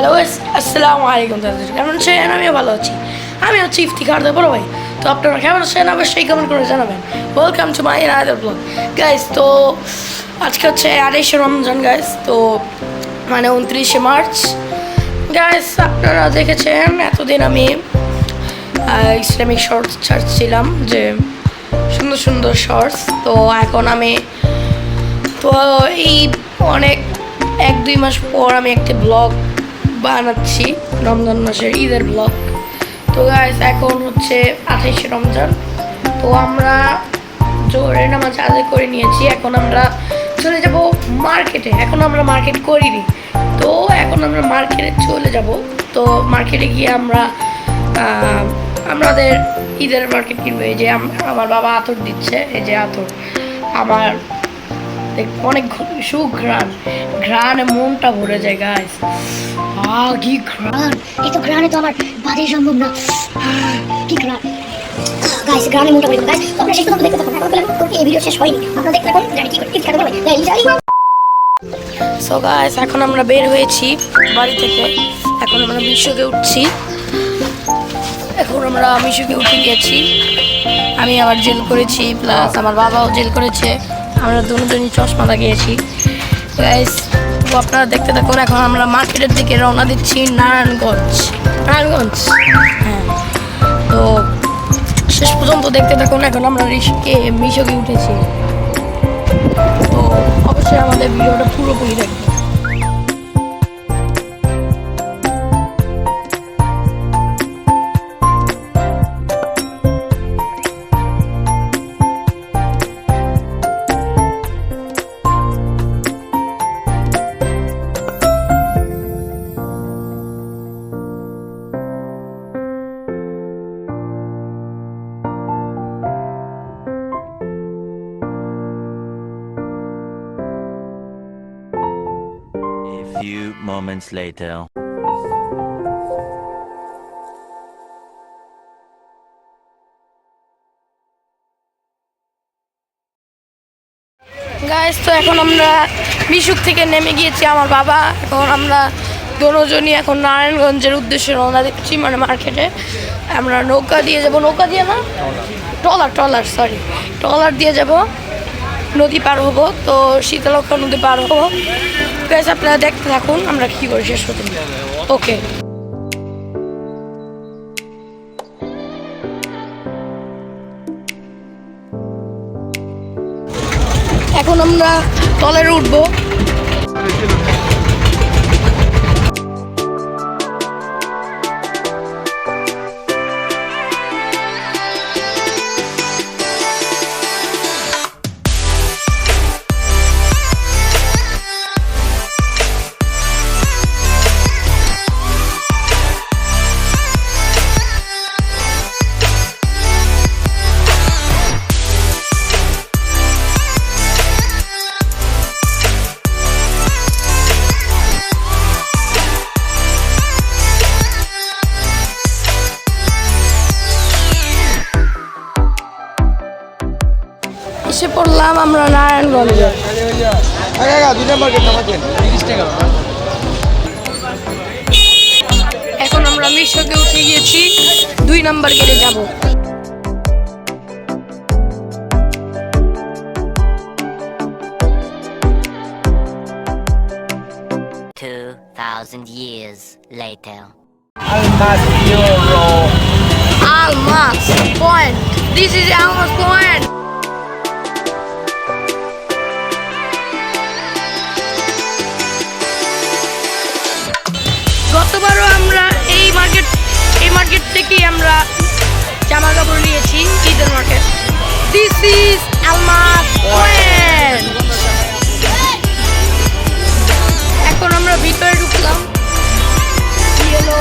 Hello আসসালামু আলাইকুম দাদা, কেমন আছেন? আমিও ভালো আছি। আমি হচ্ছি ইফতিখার দা বড় ভাই। তো আপনারা কেমন আছেন অবশ্যই কমেন্ট করে জানাবেন। Welcome to my another blog guys. তো আজকে হচ্ছে 28শে রমজান গাইস, তো মানে 29শে মার্চ গাইস। আপনারা দেখেছেন এতদিন আমি ইসলামিক শর্টস ছাড়ছিলাম, যে সুন্দর সুন্দর শর্টস। তো এখন আমি তো এই অনেক 1-2 মাস পর আমি একটা ব্লগ বানাচ্ছি, রমজান মাসের ঈদের ব্লগ। তো গাইস এখন হচ্ছে 28শে রমজান। তো আমরা জোহরের নামাজ আদায় করে নিয়েছি। এখন আমরা চলে যাব মার্কেটে। এখন আমরা মার্কেট করিনি, তো এখন আমরা মার্কেটে চলে যাব। তো মার্কেটে গিয়ে আমরা আমাদের ঈদের মার্কেট কিনবো। এই যে আমার বাবা আতর দিচ্ছে, এই যে আতর আমার অনেক সুঘ্রাণ, ঘ্রাণে মনটা ভরে যায় গাইস। কি ঘ্রাণ! এই তো ঘ্রাণে তো আমার বাদে সম্ভব না। কি ঘ্রাণ গাইস, ঘ্রাণে মনটা ভরে যায় গাইস। তো আমরা শেষ পর্যন্ত দেখতে থাকুন, এখন এই ভিডিও শেষ হয়নি। আপনারা দেখতে থাকুন, জানি কি করে কি কাটা বলে যাই। সো গাইস এখন আমরা বের হয়েছি বাড়ি থেকে। এখন আমরা মিশোকে উঠছি। এখন আমরা মিশোকে উঠে গেছি। আমি আবার জেল করেছি, প্লাস আমার বাবাও জেল করেছে। আমরা দুজনই চশমা লাগিয়েছি গাইস। তো আপনারা দেখতে থাকুন। এখন আমরা মার্কেটের দিকে রওনা দিচ্ছি, নারায়ণগঞ্জ। হ্যাঁ, তো শেষ পর্যন্ত দেখতে থাকুন। এখন আমরা মিশোকে উঠেছি, তো অবশ্যই আমাদের ভিডিওটা পুরোপুরি দেখবেন। A few moments later. Guys তো এখন আমরা মিশুক থেকে নেমে গিয়েছি আমার বাবা। এখন আমরা দুজনই এখন নারায়ণগঞ্জের উদ্দেশ্যে রওনা দিচ্ছি, মানে মার্কেটে। আমরা নৌকা দিয়ে যাব, নৌকা দিয়ে না, ট্রলার দিয়ে যাব, নদী পার হবো। তো শীতলক্ষা নদী পার হবো গাইস। আপনারা দেখতে থাকুন আমরা কী করি শেষ পর্যন্ত। ওকে, এখন আমরা ট্রলারে উঠবো। এসে পড়লাম আমরা নারায়ণগঞ্জে। এখন আমরা মিশোকে উঠে গিয়েছি, 2 নাম্বার গেটে যাব। 2000 years later. Almas Point. This is Almas Point. গতবারও আমরা এই মার্কেট থেকেই আমরা জামা কাপড় নিয়েছি, ঈদের market. This is Almas point. এখন আমরা ভিতরে ঢুকলাম। কি হলো?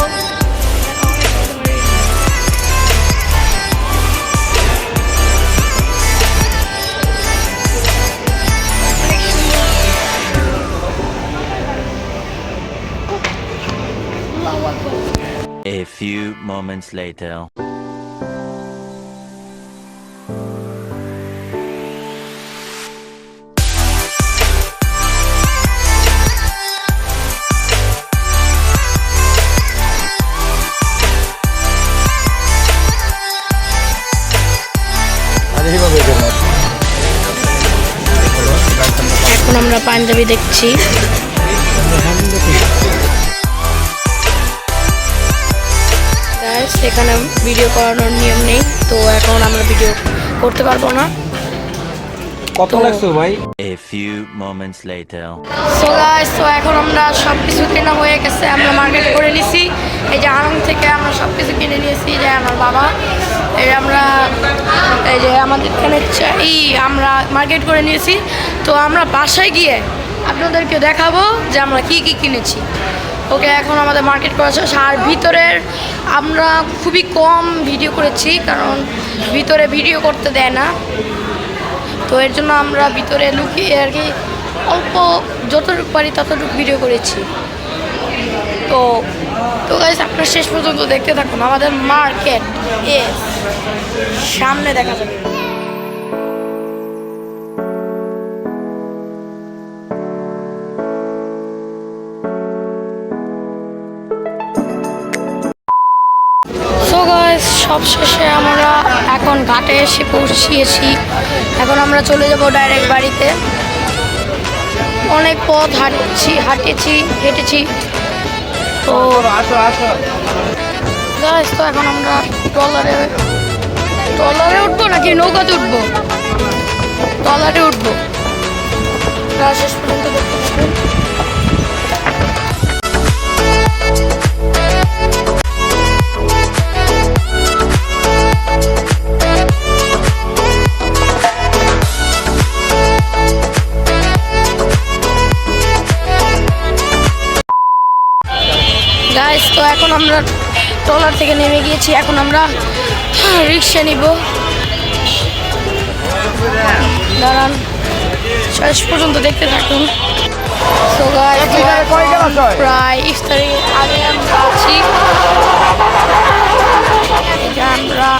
A few moments later. আমরা পাঞ্জাবি দেখছি। এখানে ভিডিও করানোর নিয়ম নেই, তো এখন আমরা ভিডিও করতে পারবো না। কত লাগছে ভাই? A few moments later. So guys, তো এখন আমরা সব কিছু কেনা হয়ে গেছে, আমরা মার্কেট করে নিছি। এই যে আড়ং থেকে আমরা সব কিছু কিনে নিয়েছি। যে আমার বাবা, এই আমরা এই যে আমাদের এখানে এই আমরা মার্কেট করে নিয়েছি। তো আমরা বাসায় গিয়ে আপনাদেরকে দেখাবো যে আমরা কি কি কিনেছি। ওকে, এখন আমাদের মার্কেট করা শেষ। আর ভিতরের আমরা খুবই কম ভিডিও করেছি, কারণ ভিতরে ভিডিও করতে দেয় না। তো এর জন্য আমরা ভিতরে লুকিয়ে আর কি অল্প যতটুকু পারি ততটুকু ভিডিও করেছি। তো তো গাইস, আপনারা শেষ পর্যন্ত দেখতে থাকুন। আমাদের মার্কেট এর সামনে দেখা যাবে। সো গাইস, সব শেষে আমরা এখন ঘাটে এসে পৌঁছিয়েছি। এখন আমরা চলে যাব ডাইরেক্ট বাড়িতে। অনেক পথ হেঁটেছি। তো গাইস, তো এখন আমরা ট্রলারে উঠবো নাকি নৌকাতে উঠবো? ট্রলারে উঠবো। শেষ পর্যন্ত দেখতে থাকুন। গাইস, তো এখন আমরা ট্রলার থেকে নেমে গিয়েছি। এখন আমরা রিক্সা নিব। দাঁড়ান, শেষ পর্যন্ত দেখতে থাকুন। তো গাইস, প্রায় ইফতারের আগে আমরা আছি। আমরা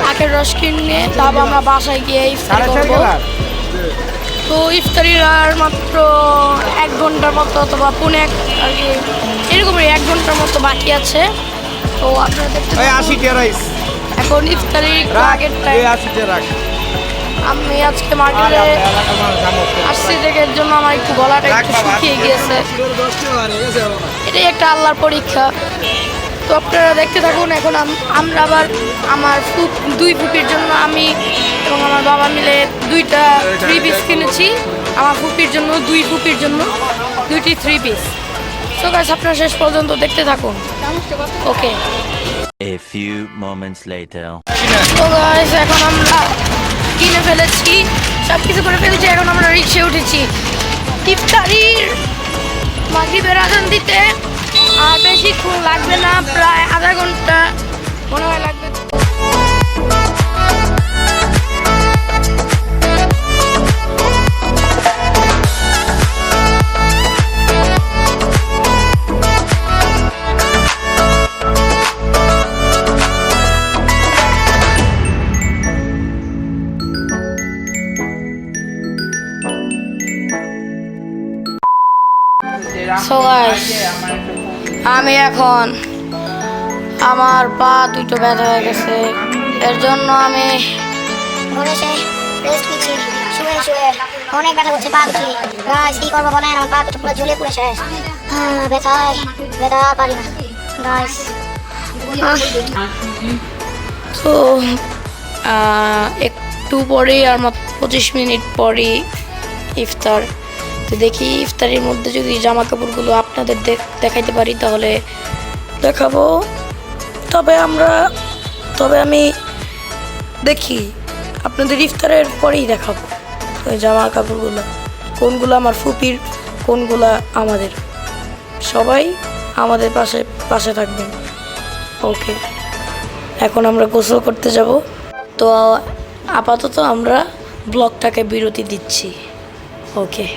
আখের রস কিনে তারপর আমরা বাসায় গিয়ে ইফতার করবো। তো ইফতারির আর মাত্র 1 ঘন্টার মতো অথবা পৌনে আর কি এরকমই 1 ঘন্টার মতো বাকি আছে। তো আপনারা দেখতে এখন ইফতারির আগের টাইম। আমি আজকে মার্কেটে আসছি, এর জন্য আমার একটু গলাটা একটু শুকিয়ে গিয়েছে। এটাই একটা আল্লাহর পরীক্ষা। তো আপনারা দেখতে থাকুন। এখন আমরা আবার আমার দুই ফুপির জন্য আমি এবং আমার বাবা মিলে 2টা 3 পিস কিনেছি। আমার ফুপির জন্য 2 ফুপির জন্য 2টি 3 পিস। সো গাইস, আপনারা শেষ পর্যন্ত দেখতে থাকুন। ওকে। A few moments later. তো গাইস, এখন আমরা কিনে ফেলেছি, সব কিছু করে ফেলেছি। এখন আমরা রিক্সায় উঠেছি ইফতারির মাগরিবের আজান দিতে। আর বেশিক্ষণ লাগবে না, প্রায় আধা ঘন্টা মনে হয় লাগবে। So guys, আমি এখন আমার পা দুটো ব্যথা হয়ে গেছে, এর জন্য আমি ঘরে এসে রেস্ট নিচ্ছি। শুয়ে অনেক ব্যথা করছে পা দুটি। গাইস, কি করবো বলেন? আমার পা দুটো পুরো জ্বলে পুড়ে শেষ। ব্যথা পারি না গাইস। তো একটু পরেই আর মাত্র 25 মিনিট পরেই ইফতার। তো দেখি ইফতারির মধ্যে যদি জামা কাপড়গুলো আপনাদের দেখাইতে পারি তাহলে দেখাবো। তবে আমি দেখি আপনাদের ইফতারের পরেই দেখাবো ওই জামা কাপড়গুলো, কোনগুলো আমার ফুপির, কোনগুলো আমাদের। সবাই আমাদের পাশে থাকবেন। ওকে, এখন আমরা গোসল করতে যাব। তো আপাতত আমরা ব্লগটাকে বিরতি দিচ্ছি। ওকে।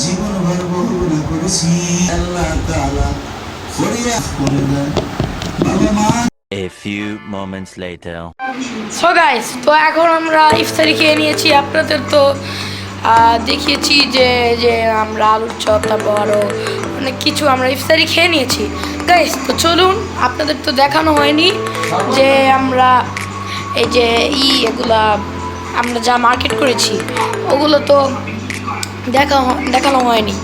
জীবন ভর বহু না করেছি আল্লাহ তাআলা ফরিয়া করে দেন বাবা মা। A few moments later. So guys, তো এখন আমরা ইফতারি খেয়ে নিয়েছি। আপনাদের তো দেখিয়েছি যে যে আমরা আলুর চপ, তারপর আরও অনেক কিছু আমরা ইফতারি খেয়ে নিয়েছি গাইস। তো চলুন, আপনাদের তো দেখানো হয়নি যে আমরা এই যে এগুলা আমরা যা মার্কেট করেছি ওগুলো তো দেখানো হয়নি।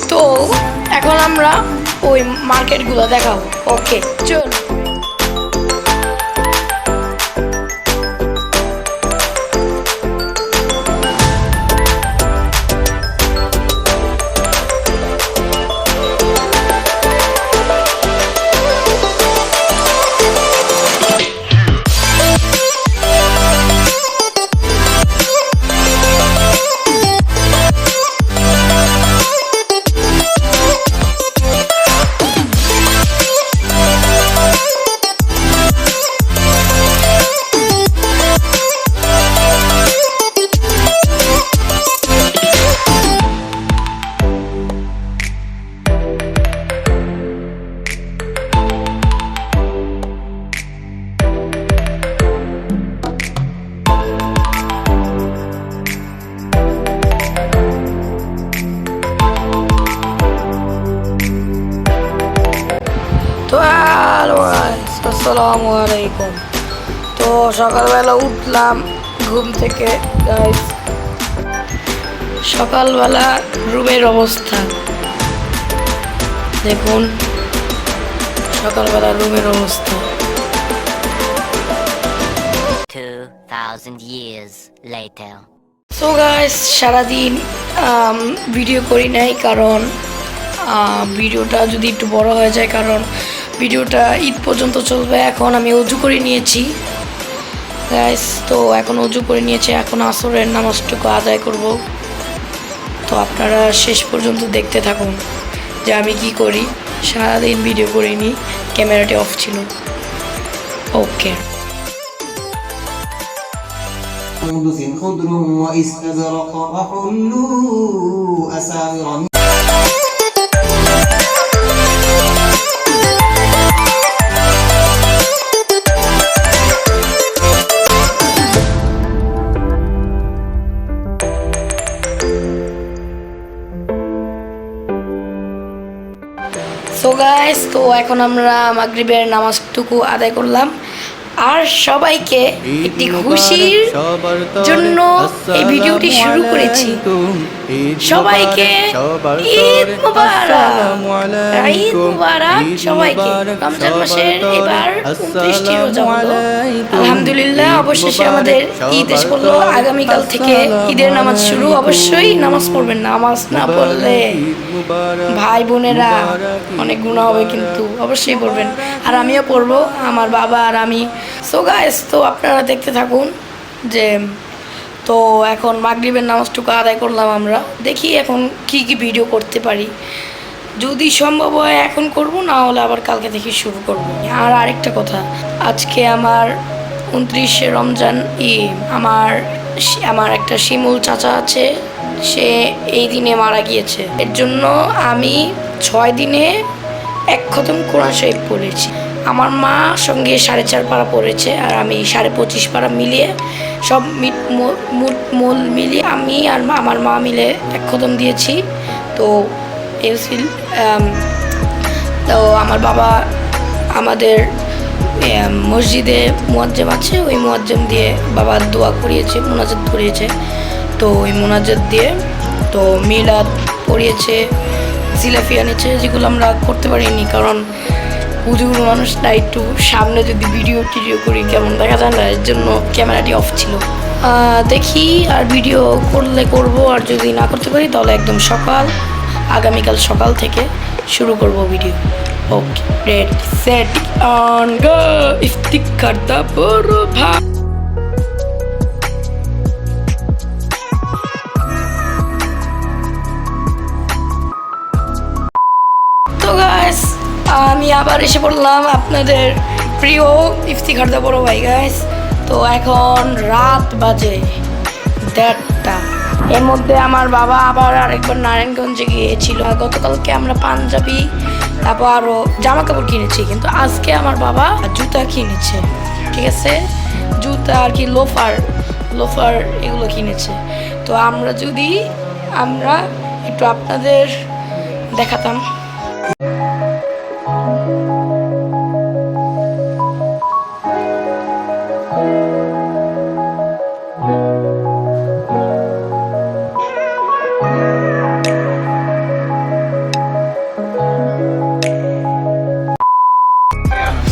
তো এখন আমরা ওই মার্কেটগুলো দেখাবো। ওকে চল। তো আসসালামু আলাইকুম। তো সকালবেলা উঠলাম ঘুম থেকে গাইস। সকালবেলা রুমের অবস্থা দেখুন, সকালবেলা রুমের অবস্থা। 2000 years later. সো গাইস, সারাদিন ভিডিও করি নাই, কারণ ভিডিওটা যদি একটু বড় হয়ে যায়, কারণ ভিডিওটা ঈদ পর্যন্ত চলবে। এখন আমি অজু করে নিয়েছি গাইস। তো এখন অজু করে নিয়েছি, এখন আসরের নামাজটুকু আদায় করব। তো আপনারা শেষ পর্যন্ত দেখতে থাকুন যে আমি কি করি। সারাদিন ভিডিও করিনি, ক্যামেরাটি অফ ছিল। ওকে। سندس خضر واستبرق وحلوا أساور সো গাইস, তো এখন আমরা মাগরিবের নামাজটুকু আদায় করলাম। আর সবাইকে একটি খুশির জন্য এই ভিডিওটি শুরু করেছি। সবাইকে ঈদ মুবারক, ঈদ মুবারক সবাইকে। রমজান মাসের এবার 29টি রোজা হলো আলহামদুলিল্লাহ। অবশেষে আমাদের ঈদ এসে পড়লো। আগামীকাল থেকে ঈদের নামাজ শুরু। অবশ্যই নামাজ পড়বেন, নামাজ না পড়লে ভাই বোনেরা অনেক গুনাহ হবে, কিন্তু অবশ্যই পড়বেন। আর আমিও পড়বো, আমার বাবা আর আমি। সো গাইস, তো আপনারা দেখতে থাকুন যে তো এখন মাগরিবের নামাজটুকু আদায় করলাম আমরা। দেখি এখন কি কি ভিডিও করতে পারি, যদি সম্ভব হয় এখন করব, না হলে আবার কালকে থেকে শুরু করব। আর আরেকটা কথা, আজকে আমার 29শে রমজান ঈদ। আমার একটা শিমুল চাচা আছে, সে এই দিনে মারা গিয়েছে। এর জন্য আমি 6 দিনে 1 খতম কোরআন শরীফ পড়েছি। আমার মা সঙ্গে 4.5 পারা পড়েছে, আর আমি 25.5 পারা মিলিয়ে সব মূল মিলিয়ে আমি আর আমার মা মিলে 1 খতম দিয়েছি। তো তো আমার বাবা আমাদের মসজিদে মুয়াজ্জেম আছে, ওই মুয়াজ্জেম দিয়ে বাবা দোয়া করিয়েছে, মোনাজাত করিয়েছে। তো ওই মোনাজাত দিয়ে তো মিলাদ পড়িয়েছে, জিলাপি আনিয়েছে, যেগুলো আমরা করতে পারিনি, কারণ হুজুর মানুষ না, একটু সামনে যদি ভিডিও করি কেমন দেখা যায় না, এর জন্য ক্যামেরাটি অফ ছিল। দেখি আর ভিডিও করলে করব, আর যদি না করতে পারি তাহলে একদম আগামীকাল সকাল থেকে শুরু করব video. Okay, ready set on go. Iftikhar da বড় ভাই। তো গাইস, আমি আবার এসে পড়লাম আপনাদের প্রিয় ইফতিখার দা বড় ভাই গাইস। তো এখন রাত বাজে 1:30। এর মধ্যে আমার বাবা আবার আরেকবার নারায়ণগঞ্জে গিয়েছিল। গতকালকে আমরা পাঞ্জাবি তারপর আরও জামা কাপড় কিনেছি, কিন্তু আজকে আমার বাবা জুতা কিনেছে, ঠিক আছে, জুতা আর কি লোফার এগুলো কিনেছে। তো আমরা একটু আপনাদের দেখাতাম।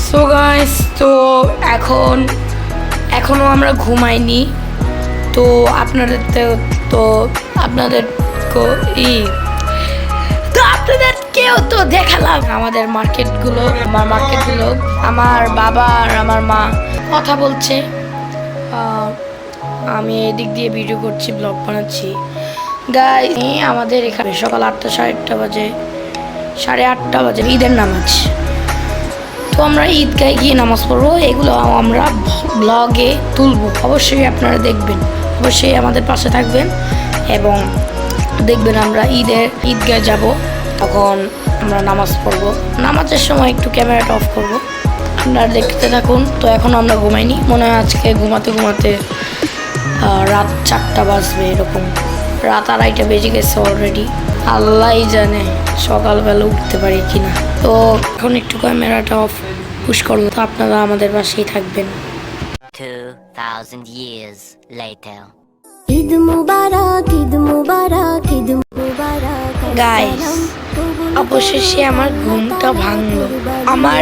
সো গাইস, তো এখনো আমরা ঘুমাইনি। তো আপনাদেরকেও তো দেখালাম আমাদের মার্কেটগুলো। আমার বাবা আর আমার মা কথা বলছে, আমি এদিক দিয়ে ভিডিও করছি, ব্লগ বানাচ্ছি। গাইস, আমাদের এখানে সকাল 8টা 8:30 বাজে, 8:30 বাজে ঈদের নামাজ। তো আমরা ঈদগায় গিয়ে নামাজ পড়বো, এগুলো আমরা ব্লগে তুলবো। অবশ্যই আপনারা দেখবেন, অবশ্যই আমাদের পাশে থাকবেন এবং দেখবেন আমরা ঈদগায় যাব, তখন আমরা নামাজ পড়বো। নামাজের সময় একটু ক্যামেরাটা অফ করব, আপনারা দেখতে থাকুন। তো এখন আমরা ঘুমাইনি, মনে হয় আজকে ঘুমাতে রাত 4টা বাজবে, এরকম রাত 2:30 বেজে গেছে অলরেডি। আল্লাহই জানে সকালবেলা উঠতে পারি কিনা। তো এখন একটু ক্যামেরাটা অফ পুশ করবো, তো আপনারা আমাদের পাশেই থাকবেন। 2000 years later. ঈদ মুবারক, ঈদ মুবারক, ঈদ মুবারক। গাইস, অবশেষে আমার ঘুমটা ভাঙলো। আমার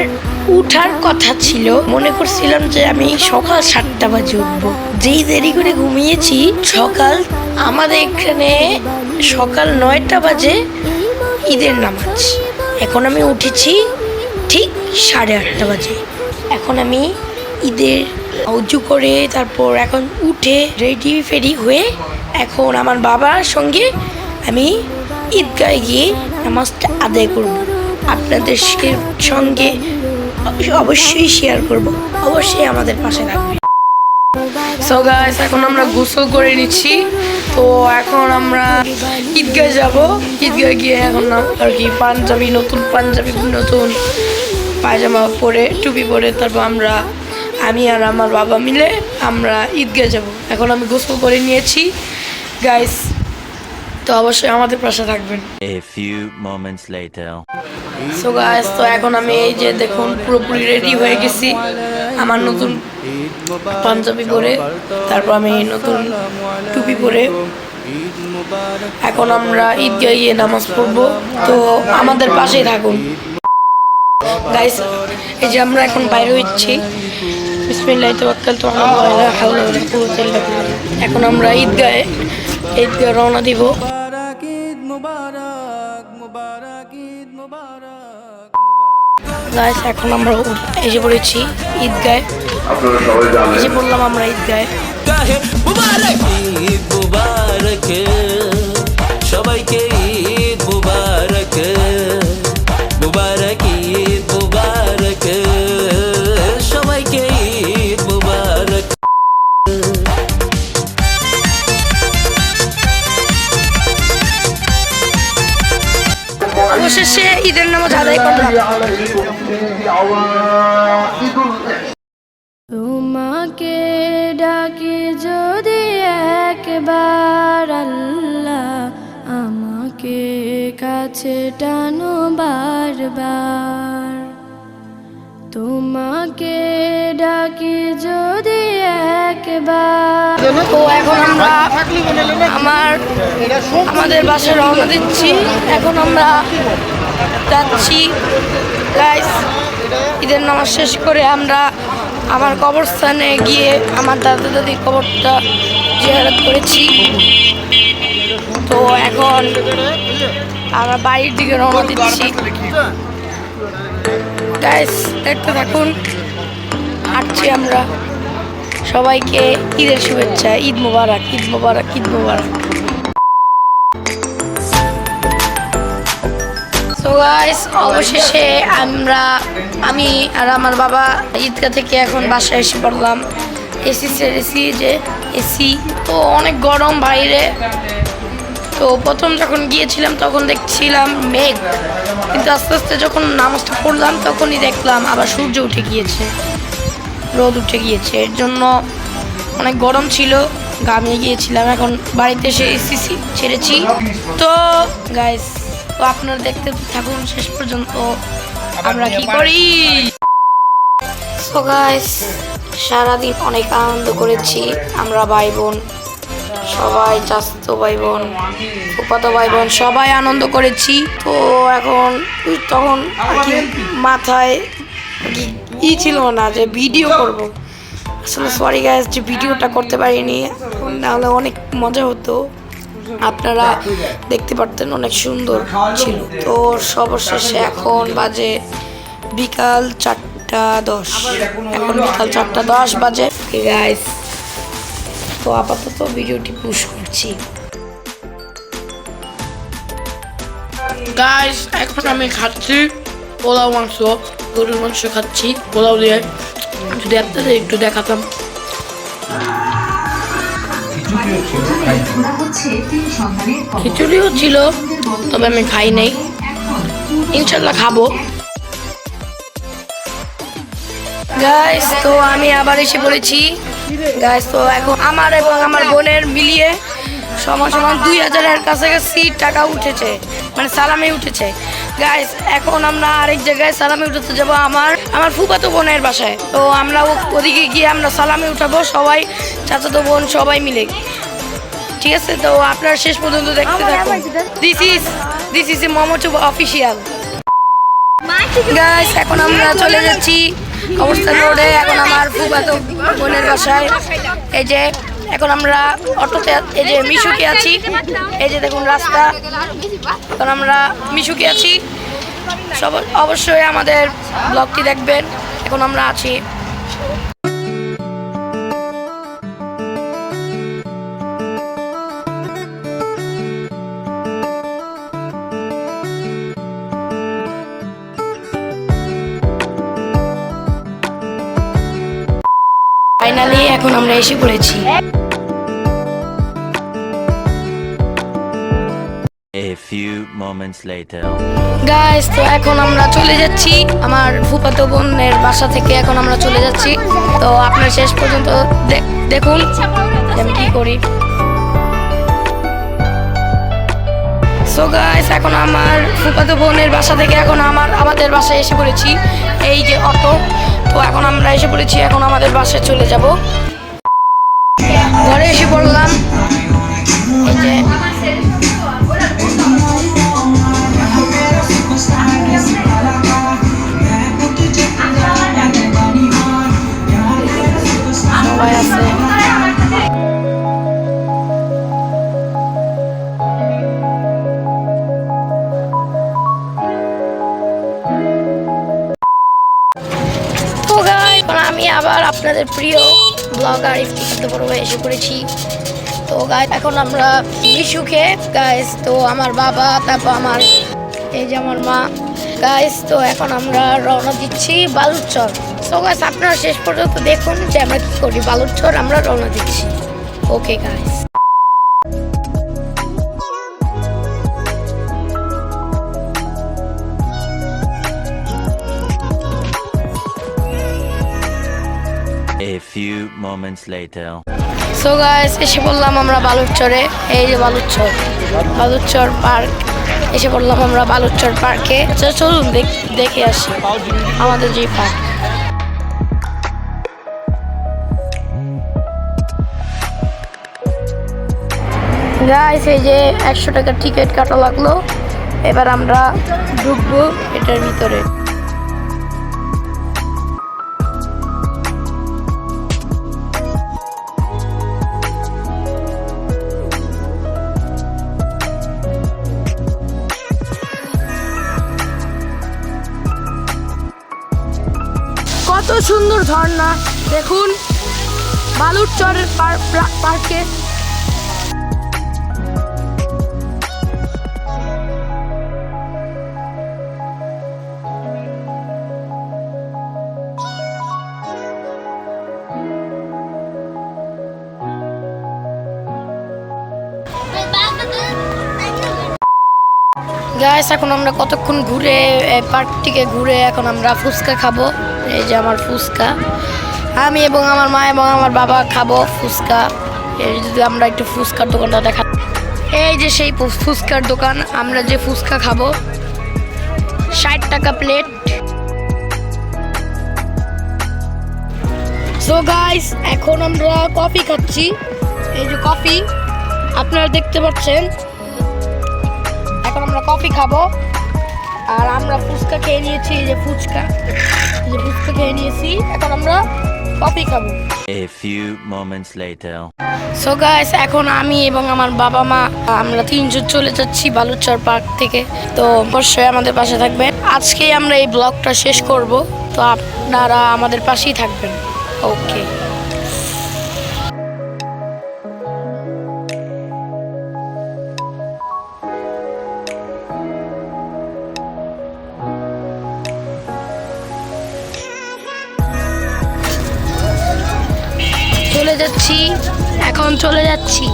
উঠার কথা ছিল, মনে করছিলাম যে আমি সকাল 7টা বাজে উঠবো। যেই দেরি করে ঘুমিয়েছি, আমাদের এখানে সকাল 9টা বাজে ঈদের নামাজ। এখন আমি উঠেছি ঠিক 8:30 বাজে। এখন আমি ঈদের উজু করে তারপর এখন উঠে রেডি হয়ে এখন আমার বাবার সঙ্গে আমি ঈদগায় গিয়ে নামাজটা আদায় করব। আপনাদের সঙ্গে অবশ্যই শেয়ার করব, অবশ্যই আমাদের পাশে থাকবে। সো গাইস, এখন আমরা গোসল করে নিচ্ছি। তো এখন আমরা ঈদগায় যাব। ঈদগায় গিয়ে এখন আর কি নতুন পাঞ্জাবি, নতুন পায়জামা পরে, টুপি পরে, তারপর আমি আর আমার বাবা মিলে আমরা ঈদগায় যাব। এখন আমি গোসল করে নিয়েছি গাইস, তো অবশ্যই আমাদের পাশে থাকবেন। A few moments later. So guys, তো এখন আমি এই যে দেখুন পুরোপুরি রেডি হয়ে গেছি আমার নতুন পাঞ্জাবি পরে, তারপর আমি নতুন টুপি পরে এখন আমরা ঈদগায় গিয়ে নামাজ পড়বো। তো আমাদের পাশেই থাকুন গাইস। এই যে আমরা এখন বাইরে হচ্ছি, বিসমিল্লাহি তাওয়াক্কালতু আলা আল্লাহ, লা হাওলা ওয়ালা কুওয়াতা ইল্লা বিল্লাহ। এখন আমরা ঈদগায় রওনা দিব। গাইস, এখন আমরা এসে পড়েছি ঈদগায়, এসে পড়লাম আমরা ঈদগায়। ঈদ মুবারক, সবাইকে ঈদ মুবারক, মুবারক ঈদ মুবারক, সবাইকে ঈদ মুবারক। অবশেষে ঈদের নামাজ আদায় করলাম। তোমাকে ডাকি যদি একবার আল্লাহ, আমাকে কাছে টানো বারবার। তোমাকে ডাকি যদি একবার। তো এখন আমরা আমাদের বাসায় রওনা দিচ্ছি। এখন আমরা যাচ্ছি গাইস, ঈদের নামাজ শেষ করে আমরা আমার কবরস্থানে গিয়ে আমার দাদা দাদির কবরটা জিয়ারত করেছি। তো এখন আমরা বাড়ির দিকে রওনা দিচ্ছি গাইস, দেখতে থাকুন। হাঁটছি আমরা। সবাইকে ঈদের শুভেচ্ছা, ঈদ মোবারক, ঈদ মোবারক, ঈদ মোবারক। সো গাইস, অবশেষে আমি আর আমার বাবা ঈদগাহ থেকে এখন বাসায় এসে পড়লাম। এসি তো অনেক গরম বাইরে। তো প্রথম যখন গিয়েছিলাম তখন দেখছিলাম মেঘ, কিন্তু আস্তে আস্তে যখন নামাজটা পড়লাম তখনই দেখলাম আবার সূর্য উঠে গিয়েছে, রোদ উঠে গিয়েছে। এর জন্য অনেক গরম ছিল। ঘামিয়ে গিয়েছিলাম, এখন বাড়িতে এসে এসিসি ছেড়েছি। তো গাইস, তো আপনারা দেখতে থাকুন শেষ পর্যন্ত আমরা কি করি। তো গাইস, সারাদিন অনেক আনন্দ করেছি আমরা ভাই বোন সবাই, চাচাতো ভাই বোন, ফুফাতো ভাই বোন সবাই আনন্দ করেছি। তো এখন তখন মাথায় ছিল না যে ভিডিও করব, আসলে সরি গাইস যে ভিডিওটা করতে পারিনি, নাহলে অনেক মজা হতো, আপনারা দেখতে পারতেন, অনেক সুন্দর ছিল। তো সর্বশেষে এখন বাজে বিকাল 4:10, এখন বিকাল 4:10 বাজে গাইস। তো আপাতত ভিডিওটি পুশ করছি গাইস। এখন আমি খাচ্ছি পোলাও মাংস, গরুর মাংস খাচ্ছি পোলাও দিয়ে। যদি আপনাদের একটু দেখাতাম, খিচুড়িও ছিল, তবে আমি খাই নাই, ইনশাল্লাহ খাবো গাইস। তো আমি আবার এসে পড়েছি গাইস। তো এখন আমার এবং আমার বোনের মিলিয়ে সমান সমান 2000-এর কাছাকাছি টাকা উঠেছে, মানে সালামি উঠেছে গাইস। এখন আমরা আরেক জায়গায় সালামি উঠাতে যাবো, আমার ফুফাতো বোনের বাসায়। তো আমরা ওদিকে গিয়ে আমরা সালামি উঠাবো সবাই, চাচাতো বোন সবাই মিলে, ঠিক আছে? তো আপনারা শেষ পর্যন্ত দেখতে থাকুন। This is Momotu official guys. এখন আমরা চলে যাচ্ছি অবস্থান রোডে, এখন আমার ফুফাতো বোনের বাসায়। এই যে এখন আমরা অটোতে, এই যে মিশুকে আছি, এই যে দেখুন রাস্তা, এখন আমরা মিশুকে আছি। অবশ্যই আমাদের ব্লগটি দেখবেন। এখন আমরা আছি ফাইনালি, এখন আমরা এসে পড়েছি। A few moments later. Guys, তো এখন আমরা চলে যাচ্ছি আমার ফুফাতো বোনের বাসা থেকে, এখন আমরা চলে যাচ্ছি। তো আপনারা শেষ পর্যন্ত দেখুন আমি কি করি। সো গাইস, এখন আমার ফুফাতো বোনের বাসা থেকে এখন আমাদের বাসায় এসে পড়েছি, এই যে অটো। তো এখন আমরা এসে পড়েছি, এখন আমাদের বাসায় চলে যাব। ঘরে এসে পড়লাম, এই যে সবাই আছে। তো গাইস, আমি আবার আপনাদের প্রিয় ব্লগার ইফতিখার বড় ভাই এসে পড়েছি। তো গাইস, এখন আমরা মিশুকে গাইস, তো আমার বাবা, তারপর আমার এই যে আমার মা গাইস। তো এখন আমরা রওনা দিচ্ছি বালুরচর। তো গাইস, আপনারা শেষ পর্যন্ত দেখুন যে আমরা কি করি। বালুরচর আমরা রওনা দিচ্ছি। Okay guys. A few moments later. So guys, এসে পড়লাম আমরা বালুরচরে, এই যে বালুরচর পার্ক। এসে পড়লাম আমরা বালুরচর পার্কে। চলুন দেখে আসি আমাদের যে পার্ক। গাইস, এই যে 100 টাকার টিকিট কাটা লাগলো, এবার আমরা ঢুকবো এটার ভিতরে। কত সুন্দর ঝর্ণা দেখুন বালুরচরের পার্কে। গাইস, এখন আমরা কতক্ষণ ঘুরে পার্কটিকে ঘুরে এখন আমরা ফুচকা খাবো। এই যে আমার ফুচকা, আমি এবং আমার মা এবং আমার বাবা খাবো ফুচকা। এই যদি আমরা একটু ফুচকার দোকানটা দেখা, এই যে সেই ফুচকার দোকান, আমরা যে ফুচকা খাবো 60 টাকা প্লেট। সো গাইস, এখন আমরা কফি খাচ্ছি। এই যে কফি আপনারা দেখতে পাচ্ছেন। এখন আমরা কফি খাবো আর আমরা ফুচকা খেয়ে নিয়েছি। এই যে ফুচকা খেয়ে নিয়েছি, এখন আমরা কফি খাবো। A few moments later. So guys, এখন আমি এবং আমার বাবা মা আমরা 3 জন চলে যাচ্ছি বালুচর পার্ক থেকে। তো অবশ্যই আমাদের পাশে থাকবেন। আজকে আমরা এই ব্লগটা শেষ করব, তো আপনারা আমাদের পাশেই থাকবেন। ওকে। চলে যাচ্ছি, এখন চলে যাচ্ছি।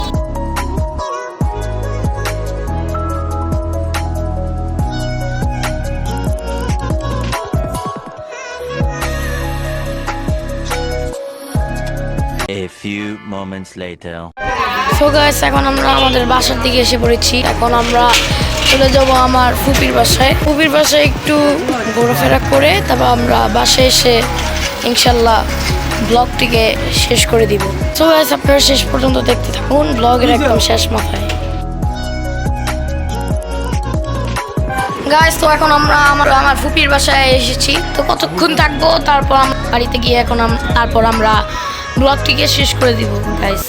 A few moments later. So guys, এখন আমরা আমাদের বাসার দিকে এসে পড়েছি। এখন আমরা চলে যাব আমার ফুপির বাসায়। ফুপির বাসায় একটু ঘোরাফেরা করে তারপর আমরা বাসায় এসে ইনশাল্লাহ ব্লগটিকে শেষ করে দিব। সো গাইস, আপনারা শেষ পর্যন্ত দেখতে থাকুন, ব্লগের একদম শেষ মাথায়। গাইস, তো এখন আমরা আমার ফুপির বাসায় এসেছি। তো কতক্ষণ থাকবো, তারপর আমরা বাড়িতে গিয়ে তারপর আমরা ব্লগটিকে শেষ করে দিব গাইস।